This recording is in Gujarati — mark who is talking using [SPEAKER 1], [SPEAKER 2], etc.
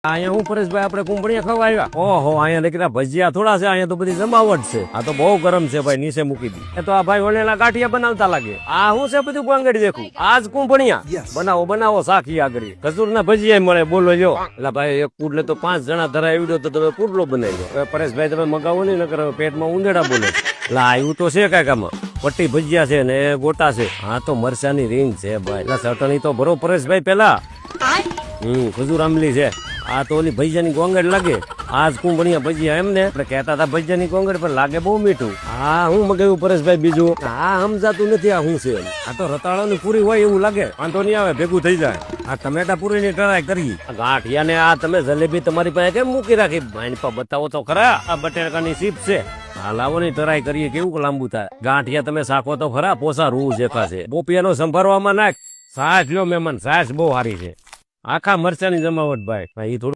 [SPEAKER 1] અહીંયા હું પરેશભાઈ આપણે કુંભણિયા ખાવા આવ્યા. ઓહો, અહીંયા નીકળ્યા ભજીયા થોડા છે, અહીંયા તો બધી જમાવટ છે. આ તો બહુ ગરમ છે ભાઈ, નીચે મૂકી દી. એ તો આ ભાઈ વણેલા ગાંઠિયા બનાવતા લાગે. આ હું છે બધું પાંગડી દેખું. આજ કુંભણિયા બનાવો બનાવો સાખી આગળ. ખજૂરના ભજીયા મળે, બોલો જો. એટલે ભાઈ એક પુડલે તો 5 જણા ધરાવી તો તમે પુડલો બનાવી દો. પરેશભાઈ તમે મગાવો નહીં, નકર પેટમાં ઉંદેડા બોલે. એટલે આવ્યું તો છે કઈ કામ. પટ્ટી ભજીયા છે ને ગોટા છે. હા તો મરચાની રીંગ છે ભાઈ. એટલે ચટણી તો ભરો પરેશભાઈ પેલા. ખજૂર આમલી છે. આ તો ઓલી ભજીયાની ગોંગડ લાગે. આજ કુંભણિયા ભજીયા એમને આપણે કહેતા હતા ભજીયાની ગોંગડ પર લાગે બહુ મીઠું. હા હું મગાવ્યું પરેશભાઈ બીજું. હા સમજાતું નથી આ શું છે. આ તો રતાળાની પૂરી હોય એવું લાગે. વાંધો નહીં આવે, ભેગું થઈ જાય. આ ટમેટા પૂરી ની ટ્રાય કરી. ગાંઠિયા ને આ તમે જલેબી તમારી પાસે કેમ મૂકી રાખી? મારી પાસે બતાવો તો ખરા. આ બટેકાની ચીપ છે. આ લાવો ની ટ્રાય કરીએ કેવું લાંબુ થાય. ગાંઠિયા તમે શાકો તો ખરા, પોસા રૂ જેખા છે. બોપિયાનો સંભારવામાં નાખ. સાસ લ્યો મહેમાન, સાસ બહુ સારી છે. આખા મરચાની જમાવટ ભાઈ. થોડું